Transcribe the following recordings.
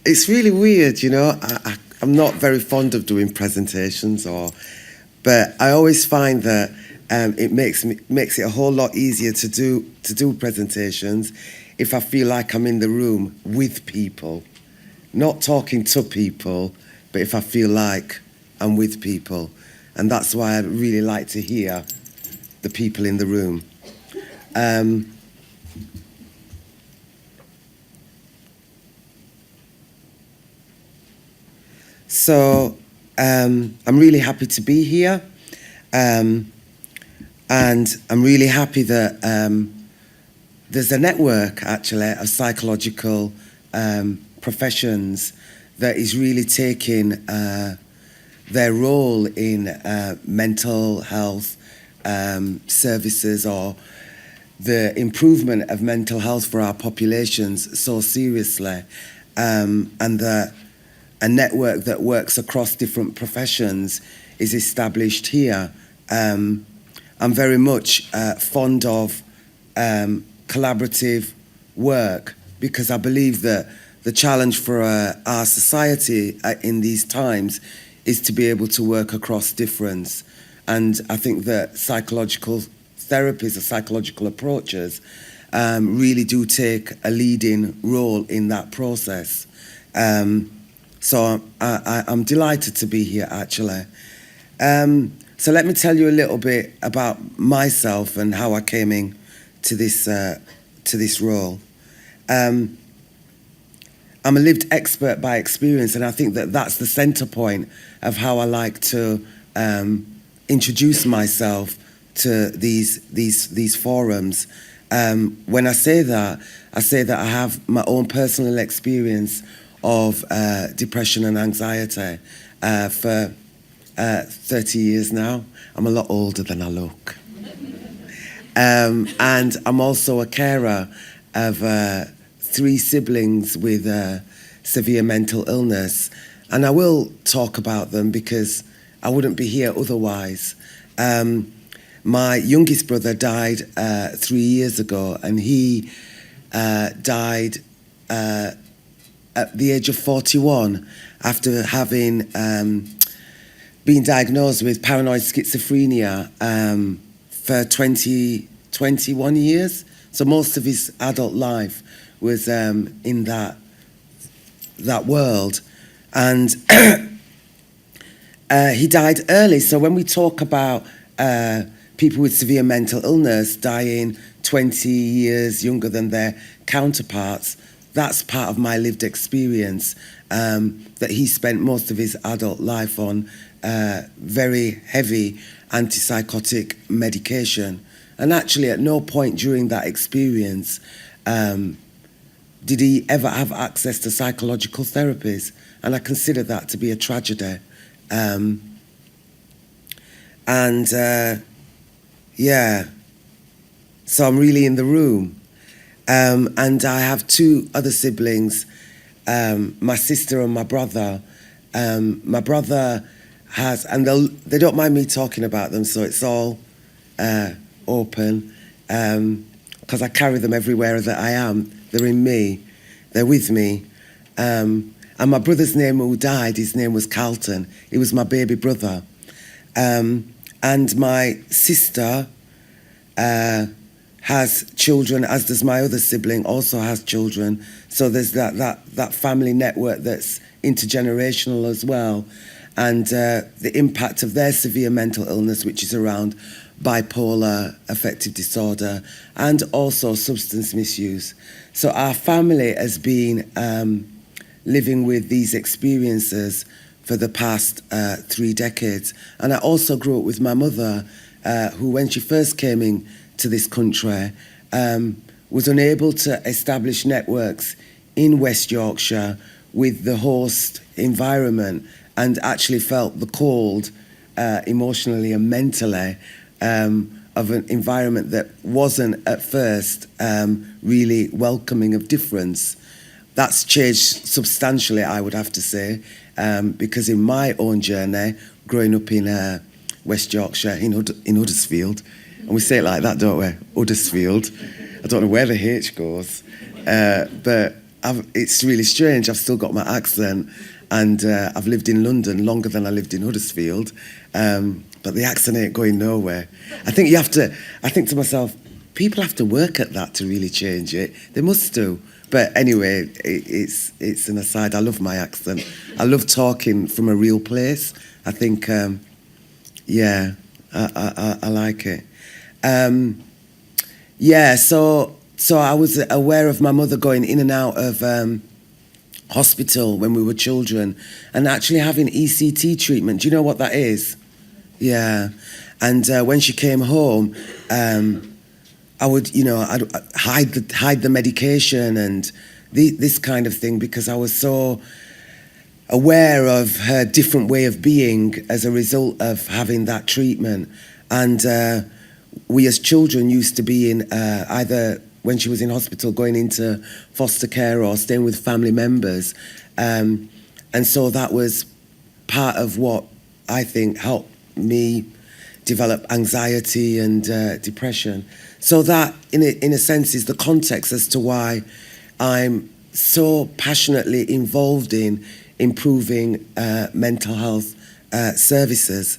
It's really weird, you know. I'm not very fond of doing presentations, but I always find that it makes it a whole lot easier to do presentations if I feel like I'm in the room with people, not talking to people, but if I feel like I'm with people, and that's why I really like to hear the people in the room. So I'm really happy to be here, and I'm really happy that there's a network, actually, of psychological professions that is really taking their role in mental health services, or the improvement of mental health for our populations so seriously, and that a network that works across different professions is established here. I'm very much fond of collaborative work, because I believe that the challenge for our society in these times is to be able to work across difference. And I think that psychological therapies or psychological approaches really do take a leading role in that process. So I'm delighted to be here, actually. So let me tell you a little bit about myself and how I came into this role. I'm a lived expert by experience, and I think that that's the centre point of how I like to introduce myself to these forums. When I say that I have my own personal experience of depression and anxiety for 30 years now. I'm a lot older than I look. And I'm also a carer of 3 siblings with severe mental illness. And I will talk about them because I wouldn't be here otherwise. My youngest brother died 3 years ago, and he died at the age of 41 after having been diagnosed with paranoid schizophrenia for 21 years. So most of his adult life was in that world. And he died early. So when we talk about people with severe mental illness dying 20 years younger than their counterparts, that's part of my lived experience, that he spent most of his adult life on very heavy antipsychotic medication. And actually, at no point during that experience did he ever have access to psychological therapies. And I consider that to be a tragedy. Yeah, so I'm really in the room. And I have 2 other siblings, my sister and my brother. My brother has, and they don't mind me talking about them, so it's all open, because I carry them everywhere that I am. They're in me, they're with me. And my brother's name who died, his name was Carlton. He was my baby brother. And my sister has children, as does my other sibling, also has children. So there's that family network that's intergenerational as well. And the impact of their severe mental illness, which is around bipolar affective disorder and also substance misuse. So our family has been living with these experiences for the past 3 decades. And I also grew up with my mother, who, when she first came into this country, was unable to establish networks in West Yorkshire with the host environment, and actually felt the cold emotionally and mentally of an environment that wasn't at first really welcoming of difference. That's changed substantially, I would have to say, because in my own journey, growing up in West Yorkshire, in Huddersfield, and we say it like that, don't we? Huddersfield. I don't know where the H goes, but it's really strange. I've still got my accent, and I've lived in London longer than I lived in Huddersfield, but the accent ain't going nowhere. I think to myself, people have to work at that to really change it. They must do. But anyway, it's an aside. I love my accent. I love talking from a real place. I think, yeah, I like it. Yeah, so I was aware of my mother going in and out of hospital when we were children, and actually having ECT treatment. Do you know what that is? Yeah. And when she came home, I would, I'd hide the medication and this kind of thing, because I was so aware of her different way of being as a result of having that treatment. And we as children used to be in either when she was in hospital going into foster care or staying with family members. And so that was part of what I think helped me develop anxiety and depression. So that, in a sense, is the context as to why I'm so passionately involved in improving mental health services,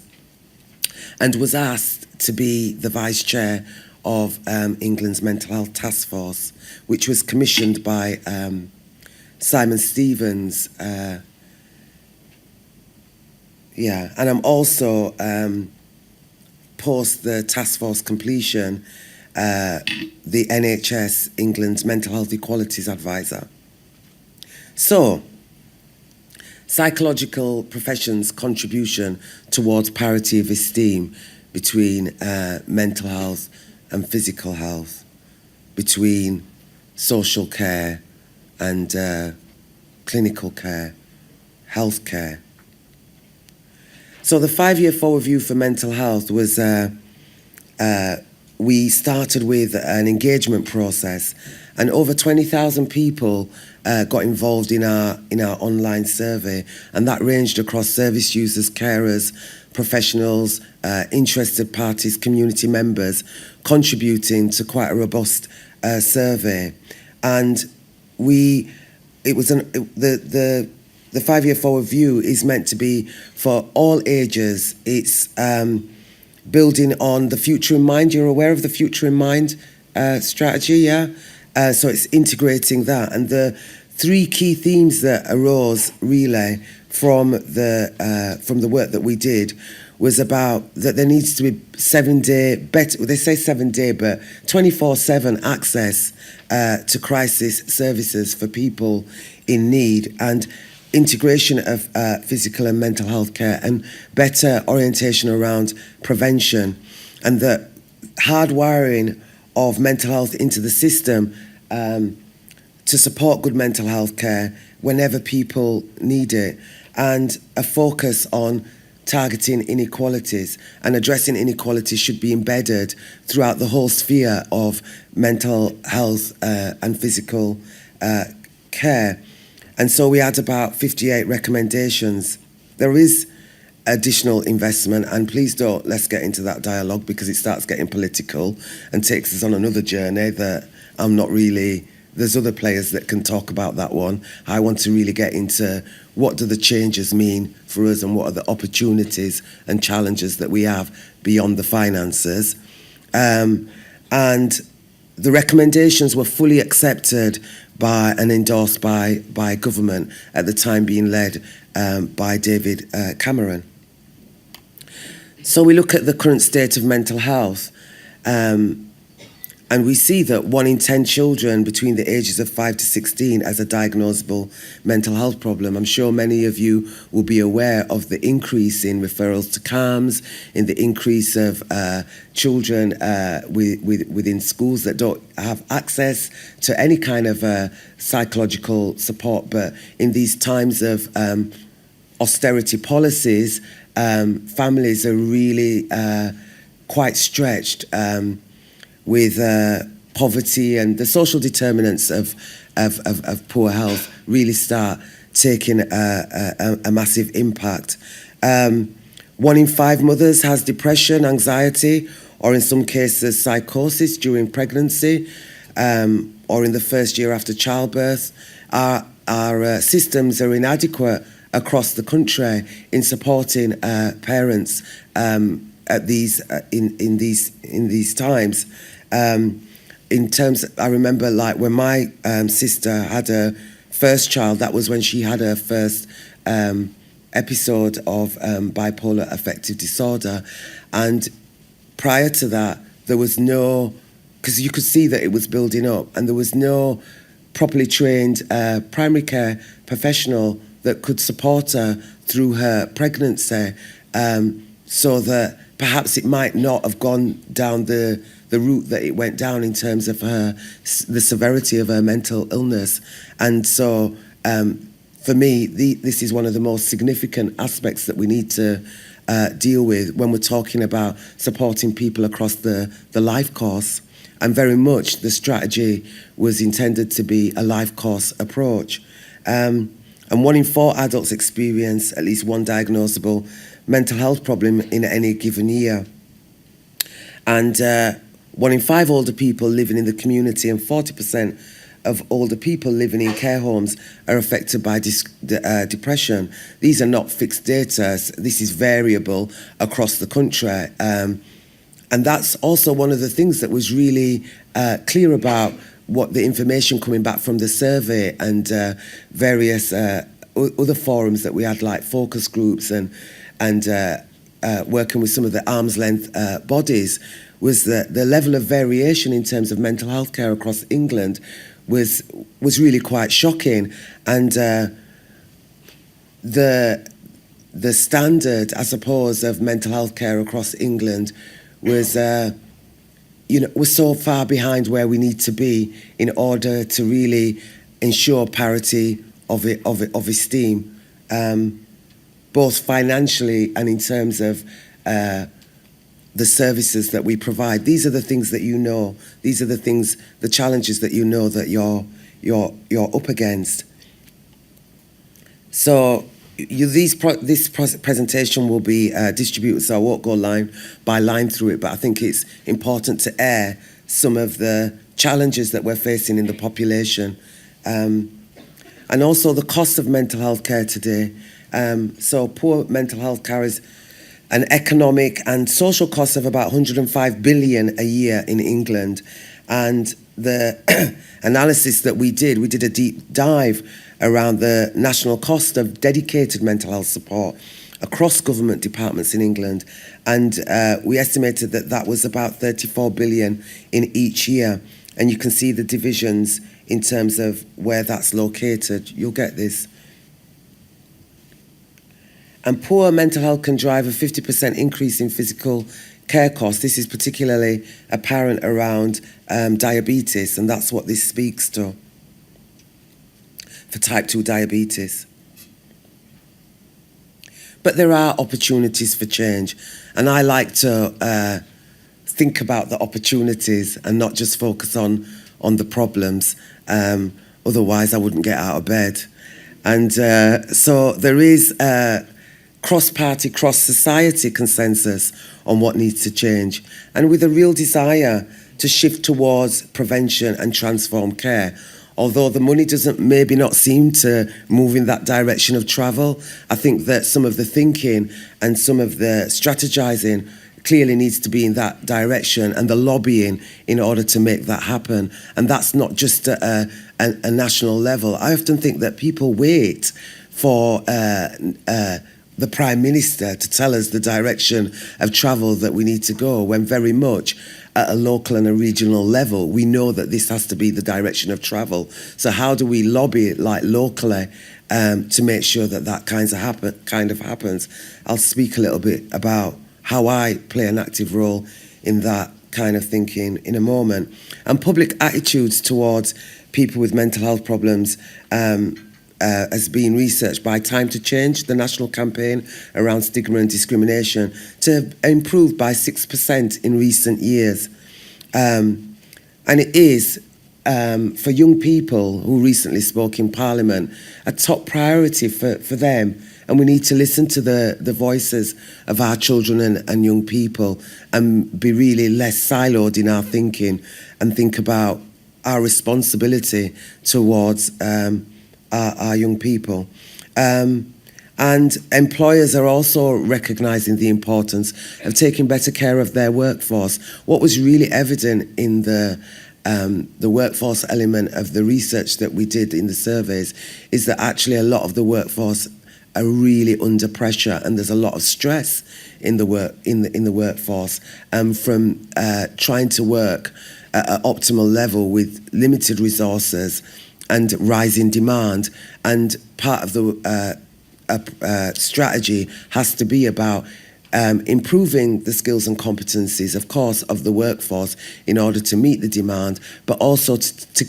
and was asked to be the vice chair of England's Mental Health Taskforce, which was commissioned by Simon Stevens. Yeah, and I'm also, post the Taskforce completion, the NHS England's Mental Health Equalities Advisor. So, psychological professions' contribution towards parity of esteem between mental health and physical health, between social care and clinical care, health care. So the 5-year forward view for mental health was, we started with an engagement process, and over 20,000 people got involved in our online survey, and that ranged across service users, carers, professionals, interested parties, community members, contributing to quite a robust survey. And the 5-year forward view is meant to be for all ages. It's building on the Future in Mind. You're aware of the Future in Mind strategy, yeah? So it's integrating that. And the 3 key themes that arose really from the work that we did was about that there needs to be 7-day, better, they say 7-day, but 24/7 access to crisis services for people in need, and integration of physical and mental health care, and better orientation around prevention, and the hardwiring of mental health into the system to support good mental health care whenever people need it, and a focus on targeting inequalities, and addressing inequalities should be embedded throughout the whole sphere of mental health and physical care. And so we had about 58 recommendations. There is additional investment, and please let's get into that dialogue, because it starts getting political and takes us on another journey that I'm not really, there's other players that can talk about that one. I want to really get into what do the changes mean for us, and what are the opportunities and challenges that we have beyond the finances. And the recommendations were fully accepted by and endorsed by government, at the time being led by David Cameron. So we look at the current state of mental health, and we see that 1 in 10 children between the ages of 5 to 16 has a diagnosable mental health problem. I'm sure many of you will be aware of the increase in referrals to CAMHS, in the increase of children within schools that don't have access to any kind of psychological support. But in these times of austerity policies, families are really quite stretched with poverty, and the social determinants of poor health really start taking a massive impact. 1 in 5 mothers has depression, anxiety, or in some cases psychosis during pregnancy. or in the first year after childbirth. Our systems are inadequate across the country in supporting parents at these in these times. In terms, I remember like when my sister had her first child, that was when she had her first episode of bipolar affective disorder, and prior to that, there was no, because you could see that it was building up, and there was no properly trained primary care professional that could support her through her pregnancy, so that perhaps it might not have gone down the route that it went down in terms of the severity of her mental illness. And so for me, this is one of the most significant aspects that we need to deal with when we're talking about supporting people across the life course. And very much the strategy was intended to be a life course approach. And 1 in 4 adults experience at least one diagnosable mental health problem in any given year. And 1 in 5 older people living in the community and 40% of older people living in care homes are affected by depression. These are not fixed data. This is variable across the country. And that's also one of the things that was really clear about what the information coming back from the survey and various other forums that we had, like focus groups and working with some of the arm's length bodies, was that the level of variation in terms of mental health care across England was really quite shocking. And the standard, I suppose, of mental health care across England was was so far behind where we need to be in order to really ensure parity of esteem, both financially and in terms of the services that we provide. These are the things that you know. These are the things, the challenges that you know that you're up against. So this presentation will be distributed, so I won't go line by line through it, but I think it's important to air some of the challenges that we're facing in the population, and also the cost of mental health care today. So poor mental health care is an economic and social cost of about 105 billion a year in England. And the analysis that we did a deep dive around the national cost of dedicated mental health support across government departments in England. And we estimated that that was about 34 billion in each year. And you can see the divisions in terms of where that's located. You'll get this. And poor mental health can drive a 50% increase in physical care costs. This is particularly apparent around diabetes, and that's what this speaks to for type 2 diabetes. But there are opportunities for change, and I like to think about the opportunities and not just focus on the problems. Otherwise, I wouldn't get out of bed. And so there is cross-party, cross-society consensus on what needs to change, and with a real desire to shift towards prevention and transform care. Although the money doesn't maybe not seem to move in that direction of travel, I think that some of the thinking and some of the strategizing clearly needs to be in that direction, and the lobbying in order to make that happen. And that's not just at a national level. I often think that people wait for the Prime Minister to tell us the direction of travel that we need to go, when very much at a local and a regional level, we know that this has to be the direction of travel. So how do we lobby it like locally to make sure that that kind of happens? I'll speak a little bit about how I play an active role in that kind of thinking in a moment. And public attitudes towards people with mental health problems has been researched by Time to Change, the national campaign around stigma and discrimination, to have improved by 6% in recent years. And it is, for young people who recently spoke in Parliament, a top priority for them. And we need to listen to the voices of our children and young people and be really less siloed in our thinking and think about our responsibility towards our young people. And employers are also recognising the importance of taking better care of their workforce. What was really evident in the workforce element of the research that we did in the surveys is that actually a lot of the workforce are really under pressure, and there's a lot of stress in the workforce from trying to work at an optimal level with limited resources and rising demand. And part of the strategy has to be about improving the skills and competencies, of course, of the workforce in order to meet the demand, but also to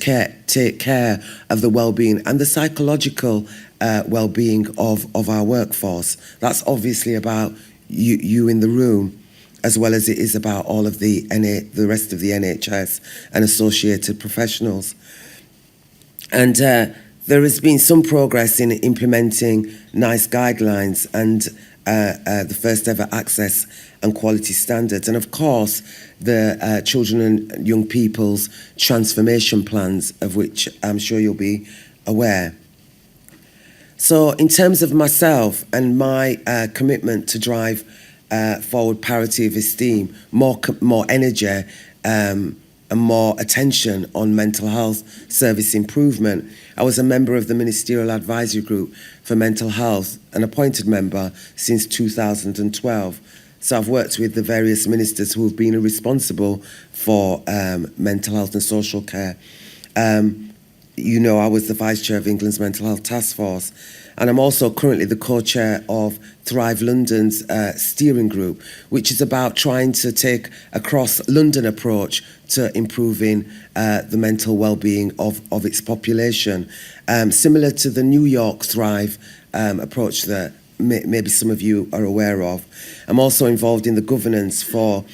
take care of the well-being and the psychological well-being of our workforce. That's obviously about you in the room, as well as it is about all of the rest of the NHS and associated professionals. And there has been some progress in implementing NICE guidelines and the first ever access and quality standards, and of course the children and young people's transformation plans, of which I'm sure you'll be aware. So in terms of myself and my commitment to drive forward parity of esteem, more energy and more attention on mental health service improvement, I was a member of the Ministerial Advisory Group for Mental Health, an appointed member since 2012. So I've worked with the various ministers who have been responsible for mental health and social care. You know, I was the Vice Chair of England's Mental Health Taskforce, and I'm also currently the co-chair of Thrive London's steering group, which is about trying to take a cross-London approach to improving the mental well-being of its population, similar to the New York Thrive approach that maybe some of you are aware of. I'm also involved in the governance for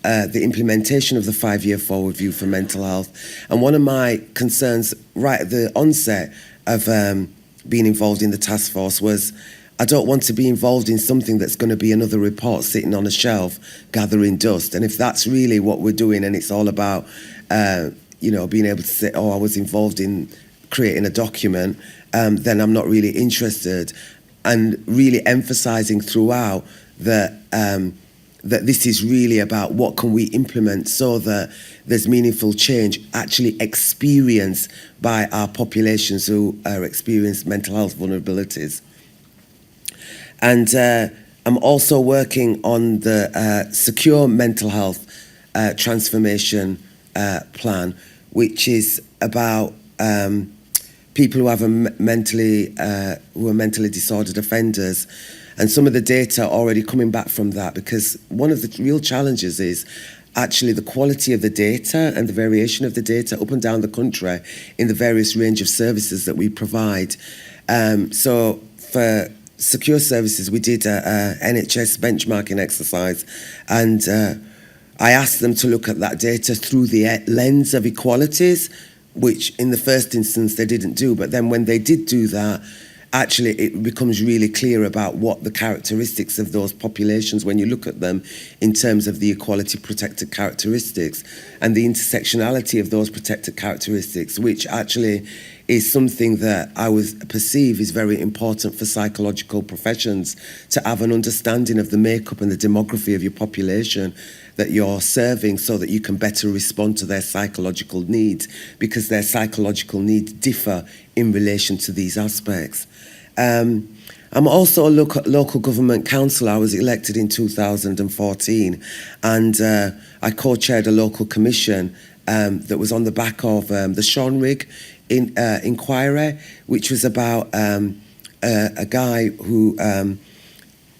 the implementation of the 5-year forward view for mental health. And one of my concerns right at the onset of being involved in the task force was I don't want to be involved in something that's going to be another report sitting on a shelf gathering dust. And if that's really what we're doing, and it's all about being able to say, oh, I was involved in creating a document, then I'm not really interested. And really emphasising throughout that that this is really about what can we implement so that there's meaningful change actually experienced by our populations who are experiencing mental health vulnerabilities. And I'm also working on the secure mental health transformation plan, which is about people who have who are mentally disordered offenders. And some of the data already coming back from that, because one of the real challenges is actually the quality of the data and the variation of the data up and down the country in the various range of services that we provide. So for secure services, we did a NHS benchmarking exercise, and I asked them to look at that data through the lens of equalities, which in the first instance they didn't do. But then when they did do that, actually it becomes really clear about what the characteristics of those populations, when you look at them in terms of the equality protected characteristics and the intersectionality of those protected characteristics, which actually is something that I perceive is very important for psychological professions, to have an understanding of the makeup and the demography of your population that you're serving, so that you can better respond to their psychological needs, because their psychological needs differ in relation to these aspects. I'm also a local government councillor. I was elected in 2014, and I co-chaired a local commission that was on the back of the Sean Rigg inquiry, which was about a guy who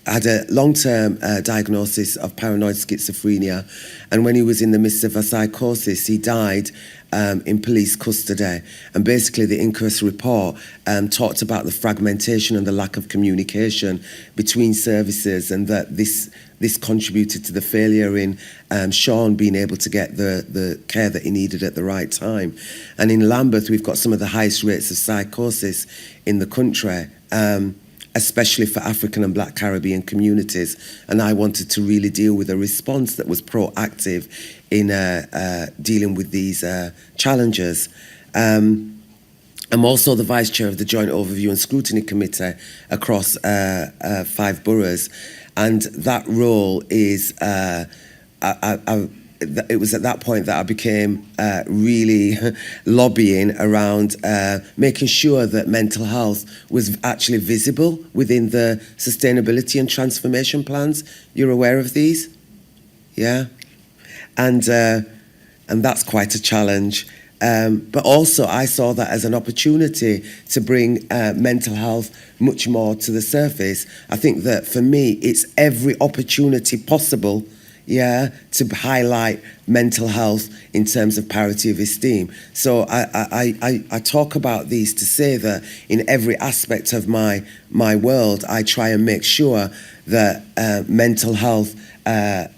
had a long-term diagnosis of paranoid schizophrenia, and when he was in the midst of a psychosis, he died in police custody. And basically the inquest report talked about the fragmentation and the lack of communication between services, and that this contributed to the failure in Sean being able to get the care that he needed at the right time. And in Lambeth, we've got some of the highest rates of psychosis in the country. especially for African and Black Caribbean communities. And I wanted to really deal with a response that was proactive in dealing with these challenges. I'm also the Vice Chair of the Joint Overview and Scrutiny Committee across 5 boroughs. And that role is, it was at that point that I became really lobbying around making sure that mental health was actually visible within the sustainability and transformation plans. You're aware of these? Yeah? And that's quite a challenge. But also I saw that as an opportunity to bring mental health much more to the surface. I think that for me, it's every opportunity possible, to highlight mental health in terms of parity of esteem. So I talk about these to say that in every aspect of my world, I try and make sure that mental health has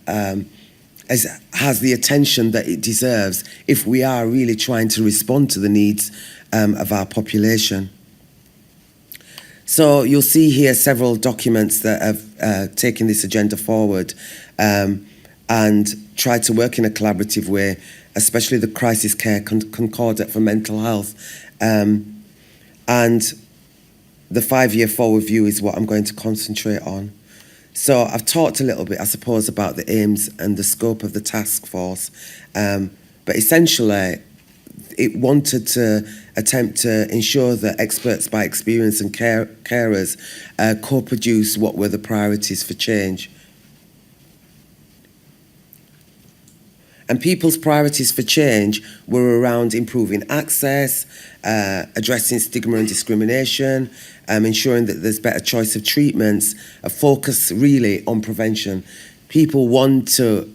the attention that it deserves if we are really trying to respond to the needs of our population. So you'll see here several documents that have taken this agenda forward and tried to work in a collaborative way, especially the Crisis Care Concordat for Mental Health. And the 5-year forward view is what I'm going to concentrate on. So I've talked a little bit, I suppose, about the aims and the scope of the task force, but essentially it wanted to attempt to ensure that experts by experience and carers co-produce what were the priorities for change. And people's priorities for change were around improving access, addressing stigma and discrimination, ensuring that there's better choice of treatments, a focus really on prevention. People want to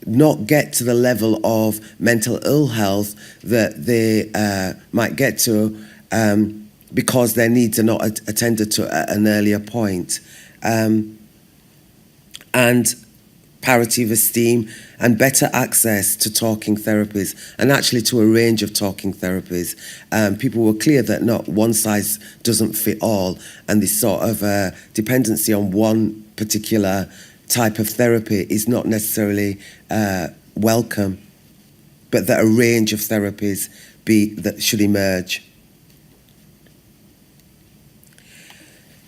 not get to the level of mental ill health that they might get to because their needs are not attended to at an earlier point. And parity of esteem and better access to talking therapies and actually to a range of talking therapies. People were clear that not one size doesn't fit all, and this sort of dependency on one particular type of therapy is not necessarily welcome, but that a range of therapies that should emerge.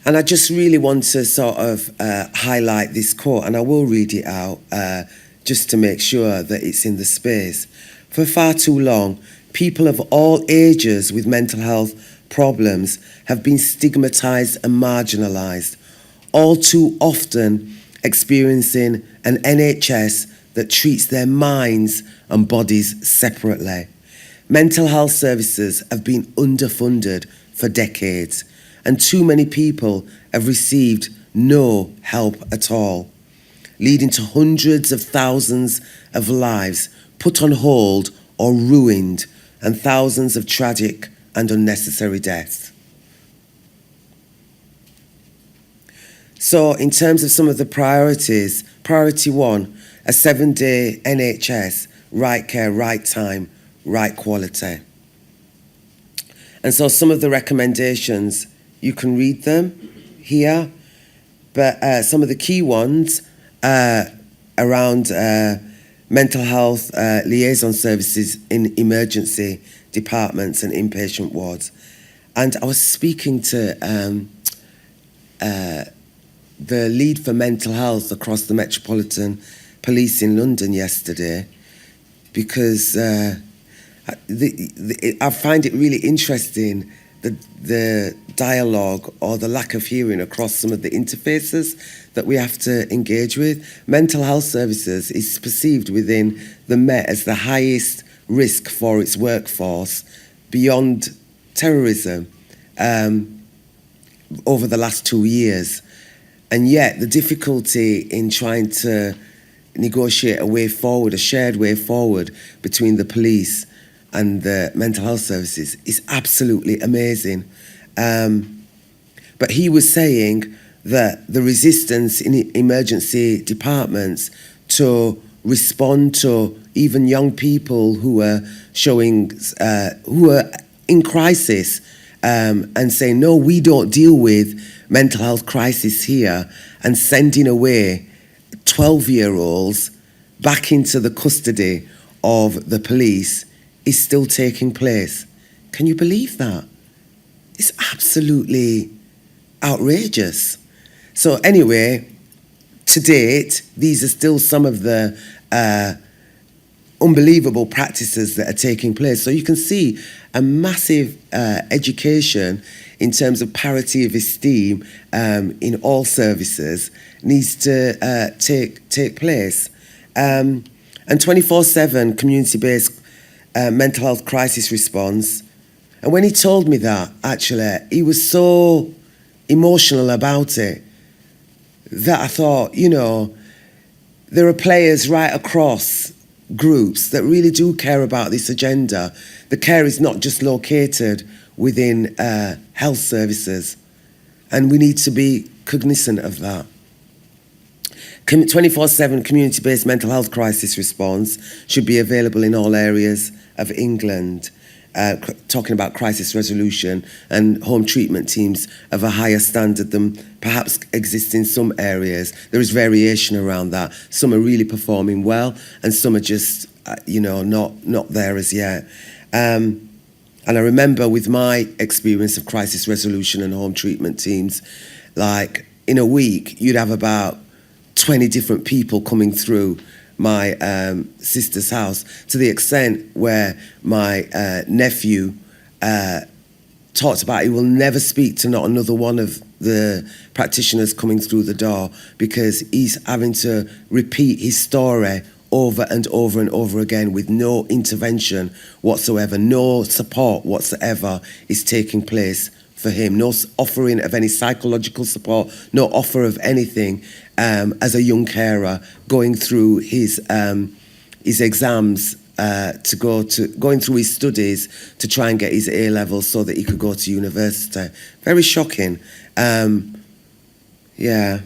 And I just really want to sort of highlight this quote, and I will read it out just to make sure that it's in the space. For far too long, people of all ages with mental health problems have been stigmatized and marginalized, all too often experiencing an NHS that treats their minds and bodies separately. Mental health services have been underfunded for decades, and too many people have received no help at all, leading to hundreds of thousands of lives put on hold or ruined, and thousands of tragic and unnecessary deaths. So in terms of some of the priorities, priority 1, a 7-day NHS, right care, right time, right quality. And so some of the recommendations, you can read them here, but some of the key ones around mental health liaison services in emergency departments and inpatient wards. And I was speaking to the lead for mental health across the Metropolitan Police in London yesterday, because I find it really interesting the dialogue or the lack of hearing across some of the interfaces that we have to engage with. Mental health services is perceived within the Met as the highest risk for its workforce beyond terrorism over the last 2 years. And yet the difficulty in trying to negotiate a way forward, a shared way forward between the police and the mental health services is absolutely amazing. But he was saying that the resistance in emergency departments to respond to even young people who are showing, who are in crisis, and saying, no, we don't deal with mental health crisis here, and sending away 12-year-olds back into the custody of the police is still taking place. Can you believe that? It's absolutely outrageous. So anyway, to date, these are still some of the unbelievable practices that are taking place. So you can see a massive education in terms of parity of esteem in all services needs to take place. And 24/7 community-based mental health crisis response. And when he told me that, actually, he was so emotional about it that I thought, you know, there are players right across groups that really do care about this agenda. The care is not just located within health services, and we need to be cognizant of that. 24/7 community-based mental health crisis response should be available in all areas of England, talking about crisis resolution, and home treatment teams of a higher standard than perhaps exists in some areas. There is variation around that. Some are really performing well, and some are just, not there as yet. And I remember with my experience of crisis resolution and home treatment teams, like in a week, you'd have about 20 different people coming through my sister's house, to the extent where my nephew talked about he will never speak to not another one of the practitioners coming through the door, because he's having to repeat his story over and over and over again with no intervention whatsoever, no support whatsoever is taking place for him, no offering of any psychological support, no offer of anything as a young carer going through his exams, going through his studies to try and get his A levels so that he could go to university. Very shocking. Yeah.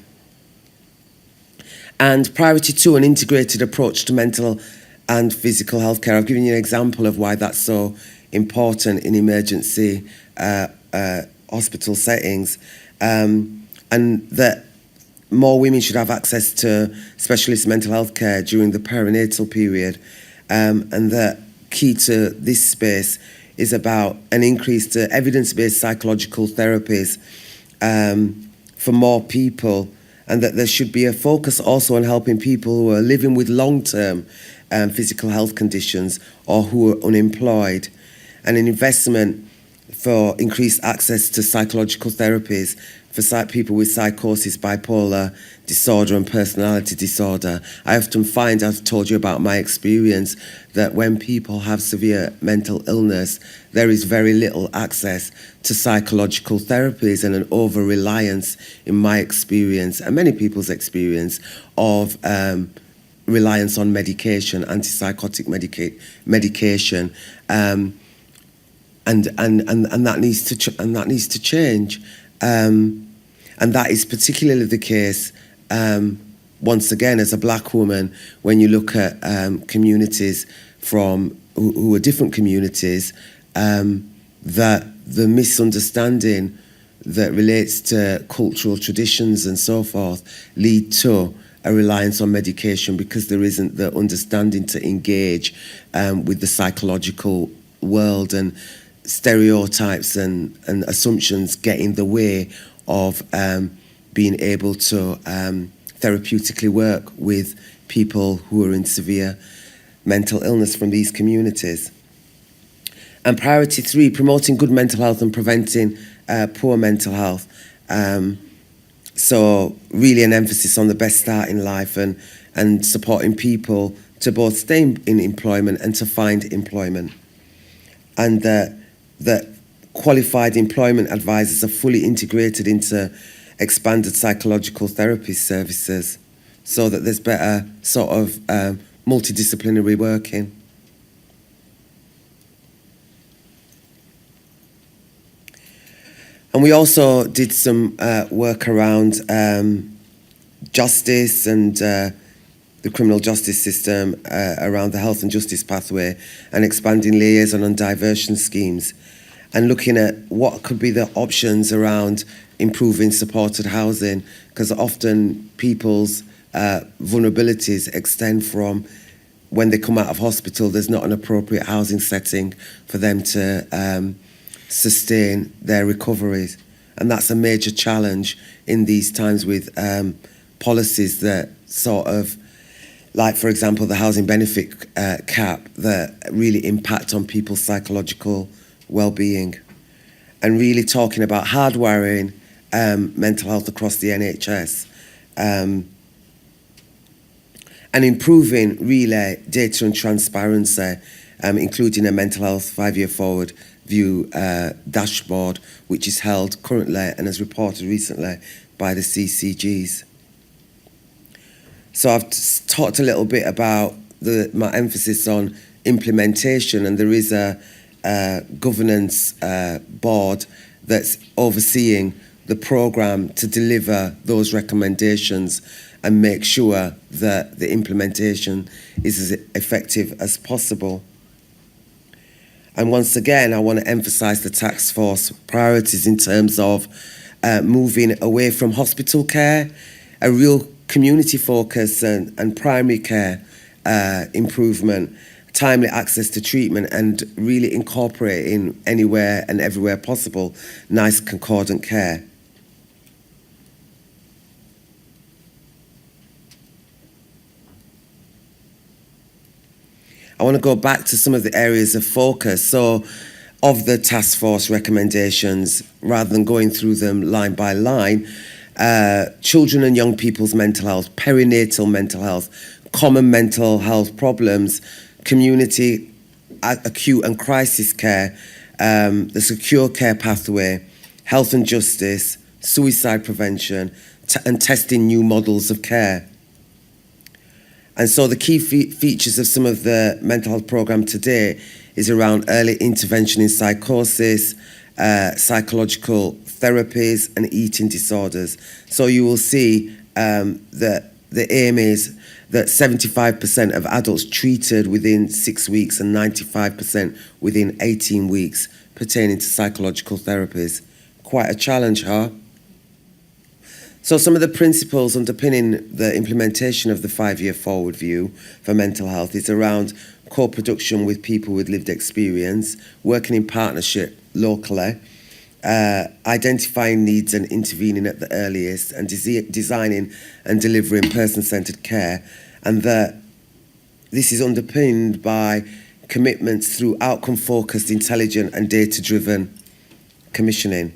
And priority 2, an integrated approach to mental and physical health care. I've given you an example of why that's so important in emergency hospital settings, and that more women should have access to specialist mental health care during the perinatal period, and that key to this space is about an increase to evidence-based psychological therapies for more people, and that there should be a focus also on helping people who are living with long-term physical health conditions or who are unemployed, and an investment for increased access to psychological therapies for people with psychosis, bipolar disorder and personality disorder. I often find, I've told you about my experience, that when people have severe mental illness, there is very little access to psychological therapies, and an over-reliance, in my experience, and many people's experience, of reliance on medication, antipsychotic medication, and that needs to change. And that is particularly the case, once again, as a black woman, when you look at communities who are different communities, that the misunderstanding that relates to cultural traditions and so forth lead to a reliance on medication, because there isn't the understanding to engage with the psychological world, and stereotypes and assumptions get in the way of being able to therapeutically work with people who are in severe mental illness from these communities. And priority 3, promoting good mental health and preventing poor mental health. So really an emphasis on the best start in life, and supporting people to both stay in employment and to find employment. And that qualified employment advisors are fully integrated into expanded psychological therapy services, so that there's better sort of multidisciplinary working. And we also did some work around justice and the criminal justice system, around the health and justice pathway, and expanding liaison and diversion schemes. and looking at what could be the options around improving supported housing, because often people's vulnerabilities extend from when they come out of hospital, there's not an appropriate housing setting for them to sustain their recoveries. And that's a major challenge in these times with policies that sort of, like, for example, the housing benefit cap that really impact on people's psychological well-being. And really talking about hardwiring mental health across the NHS. And improving relay data and transparency, including a mental health 5-year forward view dashboard, which is held currently and is reported recently by the CCGs. So I've talked a little bit about my emphasis on implementation, and there is a governance board that's overseeing the programme to deliver those recommendations and make sure that the implementation is as effective as possible. And once again, I want to emphasise the Taskforce priorities in terms of moving away from hospital care, a real community focus and primary care improvement, timely access to treatment, and really incorporating anywhere and everywhere possible nice concordant care. I want to go back to some of the areas of focus. So, of the task force recommendations, rather than going through them line by line, children and young people's mental health, perinatal mental health, common mental health problems, community acute and crisis care, the secure care pathway, health and justice, suicide prevention, and testing new models of care. And so the key features of some of the mental health programme today is around early intervention in psychosis, psychological therapies, and eating disorders. So you will see that the aim is that 75% of adults treated within 6 weeks and 95% within 18 weeks pertaining to psychological therapies. Quite a challenge, huh? So some of the principles underpinning the implementation of the 5-year forward view for mental health is around co-production with people with lived experience, working in partnership locally, identifying needs and intervening at the earliest, and designing and delivering person-centred care, and that this is underpinned by commitments through outcome-focused, intelligent and data-driven commissioning.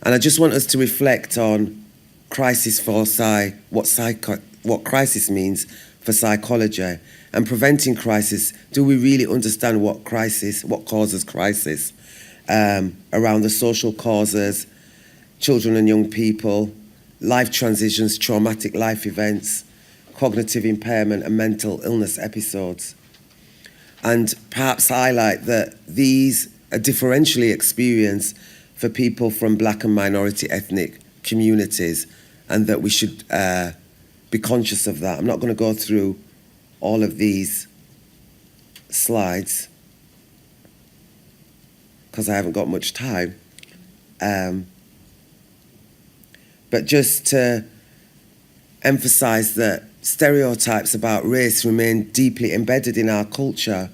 And I just want us to reflect on crisis foresight, what crisis means for psychology, and preventing crisis. Do we really understand what causes crisis? Around the social causes, children and young people, life transitions, traumatic life events, cognitive impairment and mental illness episodes. And perhaps highlight that these are differentially experienced for people from black and minority ethnic communities, and that we should be conscious of that. I'm not going to go through all of these slides because I haven't got much time. But just to emphasise that stereotypes about race remain deeply embedded in our culture,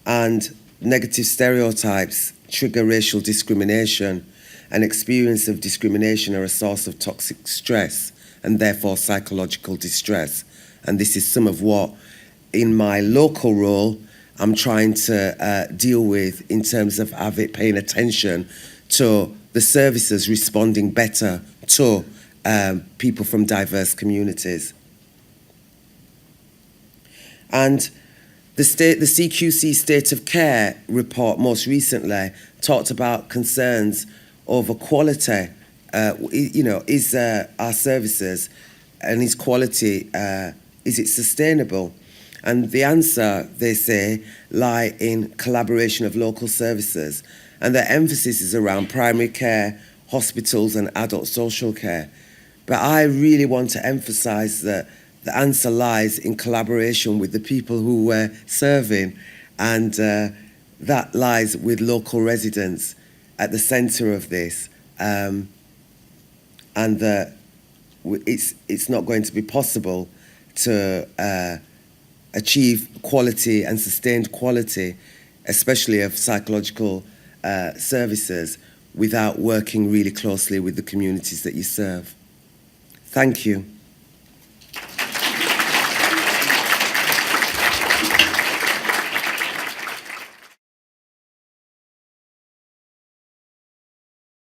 and negative stereotypes trigger racial discrimination, and experience of discrimination are a source of toxic stress and therefore psychological distress. And this is some of what, in my local role, I'm trying to deal with in terms of paying attention to the services responding better to people from diverse communities. And the CQC State of Care report most recently talked about concerns over quality. Is our services and its quality, is it sustainable? And the answer, they say, lie in collaboration of local services, and their emphasis is around primary care, hospitals and adult social care. But I really want to emphasise that the answer lies in collaboration with the people who we're serving, and that lies with local residents at the centre of this, and that it's not going to be possible to achieve quality and sustained quality, especially of psychological services, without working really closely with the communities that you serve. Thank you.